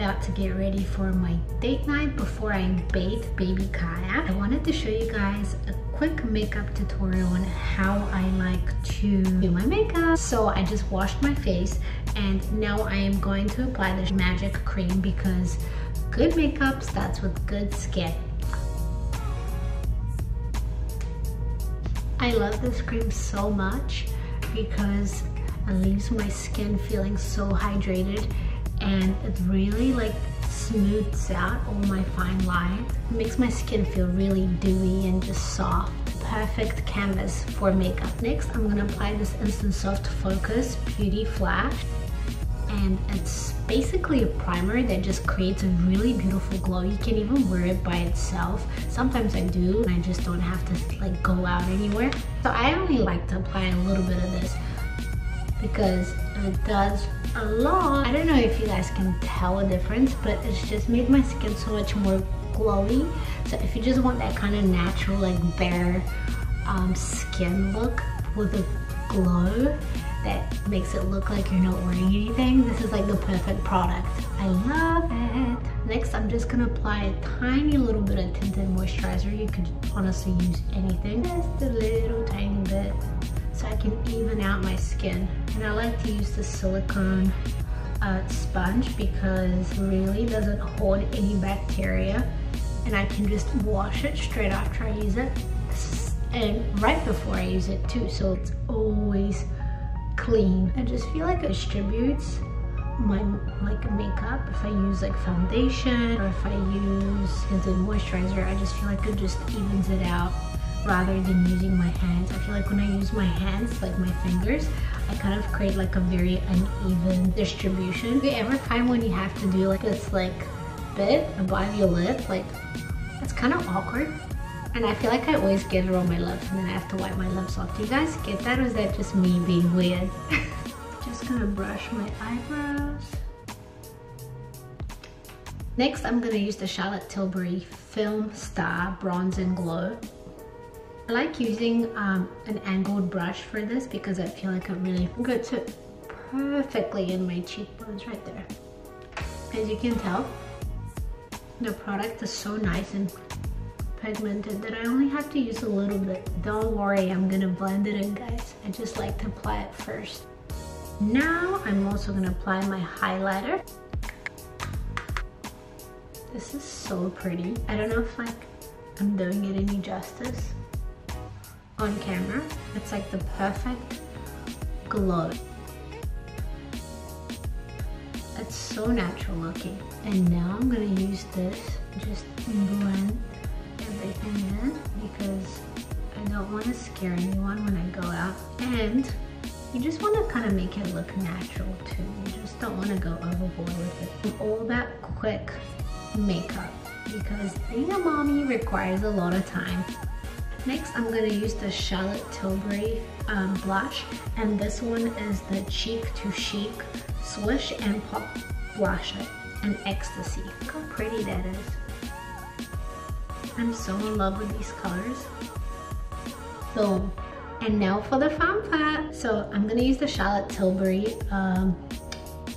about to get ready for my date night before I bathe baby Kaya. I wanted to show you guys a quick makeup tutorial on how I like to do my makeup. So I just washed my face and now I am going to apply this magic cream because good makeup starts with good skin. I love this cream so much because it leaves my skin feeling so hydrated and it really like smooths out all my fine lines. It makes my skin feel really dewy and just soft. Perfect canvas for makeup. Next, I'm gonna apply this Instant Soft Focus Beauty Flash. And it's basically a primer that just creates a really beautiful glow. You can even wear it by itself. Sometimes I do, and I just don't have to like go out anywhere. So I only like to apply a little bit of this because it does a lot. I don't know if you guys can tell a difference, but it's just made my skin so much more glowy. So if you just want that kind of natural, like bare skin look with a glow that makes it look like you're not wearing anything, this is like the perfect product. I love it. Next, I'm just gonna apply a tiny little bit of tinted moisturizer. You could honestly use anything, just a little tiny bit, so I can even out my skin. And I like to use the silicone sponge because it really doesn't hold any bacteria, and I can just wash it straight after I use it and right before I use it too, so it's always clean. I just feel like it distributes my makeup. If I use like foundation or if I use tinted moisturizer, I just feel like it just evens it out rather than using my hands. I feel like when I use my hands, like my fingers, I kind of create like a very uneven distribution. Do you ever find when you have to do like this like bit above your lip, like it's kind of awkward? And I feel like I always get it on my lips and then I have to wipe my lips off. Do you guys get that, or is that just me being weird? Just gonna brush my eyebrows. Next, I'm gonna use the Charlote Tilbury Filmstar Bronze and Glow. I like using an angled brush for this because I feel like it really gets it perfectly in my cheekbones right there. As you can tell, the product is so nice and pigmented that I only have to use a little bit. Don't worry, I'm gonna blend it in, guys. I just like to apply it first. Now I'm also gonna apply my highlighter. This is so pretty. I don't know if like I'm doing it any justice on camera. It's like the perfect glow. It's so natural looking. And now I'm gonna use this, just blend everything in because I don't want to scare anyone when I go out, and you just want to kind of make it look natural too. You just don't want to go overboard with it. I'm all about quick makeup because being a mommy requires a lot of time. Next, I'm going to use the Charlote Tilbury blush, and this one is the Cheek to Chic Swish and Pop Blusher and Ecstasy. Look how pretty that is. I'm so in love with these colors. Boom. And now for the fun part. So I'm gonna use the Charlotte Tilbury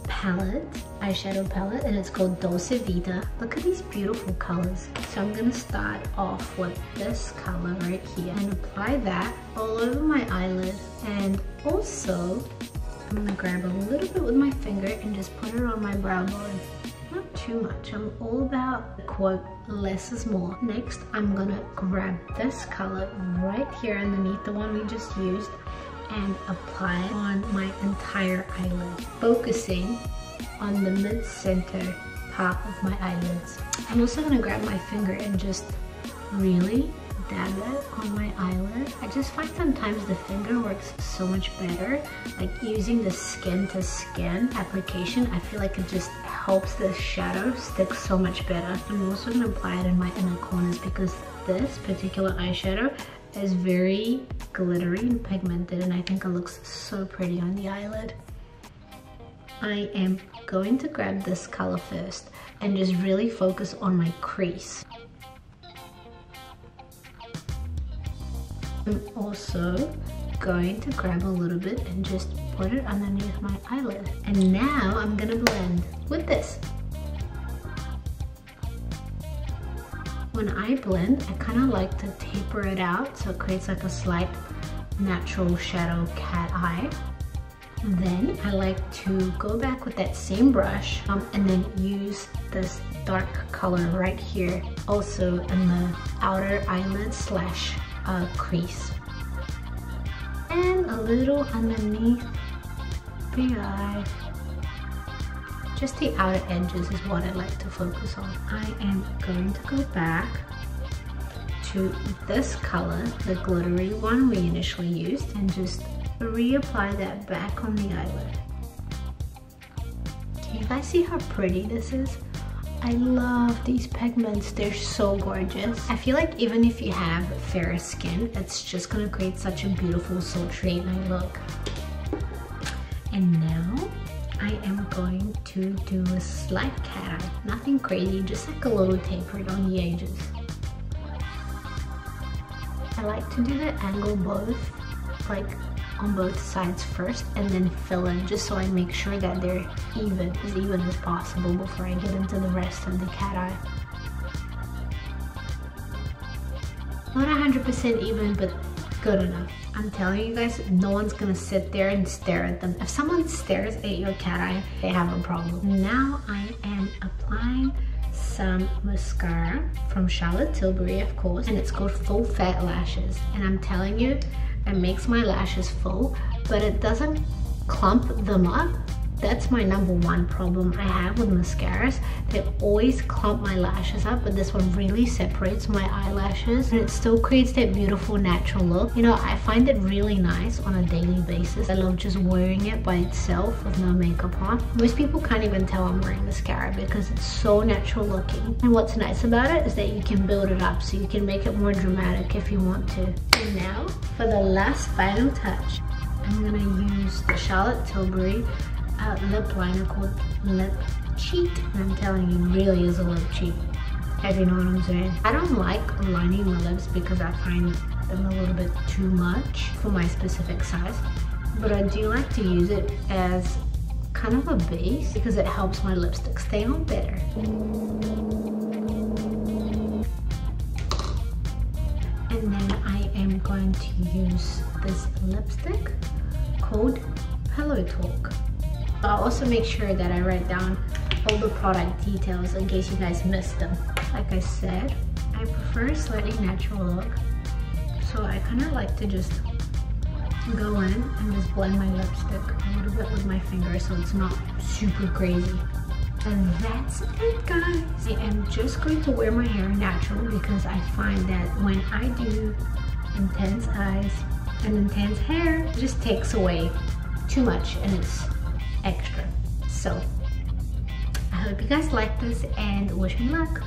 palette, eyeshadow palette, and it's called Dolce Vita. Look at these beautiful colors. So I'm gonna start off with this color right here and apply that all over my eyelid. And also, I'm gonna grab a little bit with my finger and just put it on my brow bone. Not too much. I'm all about the quote, less is more. Next, I'm gonna grab this color right here underneath the one we just used and apply it on my entire eyelid, focusing on the mid-center part of my eyelids. I'm also gonna grab my finger and just really dab it on my eyelid. I just find sometimes the finger works so much better. Like using the skin to skin application, I feel like it just helps the shadow stick so much better. I'm also gonna apply it in my inner corners because this particular eyeshadow is very glittery and pigmented, and I think it looks so pretty on the eyelid. I am going to grab this color first and just really focus on my crease. I'm also going to grab a little bit and just put it underneath my eyelid. And now I'm gonna blend with this. when I blend, I kind of like to taper it out so it creates like a slight natural shadow cat eye. And then I like to go back with that same brush and then use this dark color right here, also in the outer eyelid slash crease. And a little underneath the eye. Just the outer edges is what I like to focus on. I am going to go back to this color, the glittery one we initially used, and just reapply that back on the eyelid. Can you guys see how pretty this is? I love these pigments, they're so gorgeous. I feel like even if you have fairer skin, it's just gonna create such a beautiful sultry night look. And now I am going to do a slight cat eye. Nothing crazy, just like a little tapered on the edges. I like to do the angle both, like on both sides first, and then fill in just so I make sure that they're as even as possible before I get into the rest of the cat eye. Not 100% even, but good enough. I'm telling you guys, no one's gonna sit there and stare at them. If someone stares at your cat eye, they have a problem. Now I am applying some mascara from Charlote Tilbury, of course, and it's called Full Fat Lashes. And I'm telling you, it makes my lashes full, but it doesn't clump them up. That's my #1 problem I have with mascaras. They always clump my lashes up, but this one really separates my eyelashes and it still creates that beautiful natural look. You know, I find it really nice on a daily basis. I love just wearing it by itself with no makeup on. Most people can't even tell I'm wearing mascara because it's so natural looking. And what's nice about it is that you can build it up so you can make it more dramatic if you want to. And now, for the last final touch, I'm gonna use the Charlote Tilbury lip liner called Lip Cheat, and I'm telling you, really is a lip cheat, if you know what I'm saying. I don't like lining my lips because I find them a little bit too much for my specific size, but I do like to use it as kind of a base because it helps my lipstick stay on better. And then I am going to use this lipstick called Pillow Talk. I'll also make sure that I write down all the product details in case you guys missed them. Like I said, I prefer a slightly natural look, so I kind of like to just go in and just blend my lipstick a little bit with my finger so it's not super crazy. And that's it, guys. I am just going to wear my hair natural because I find that when I do intense eyes and intense hair, it just takes away too much and it's extra. So I hope you guys like this and wish me luck.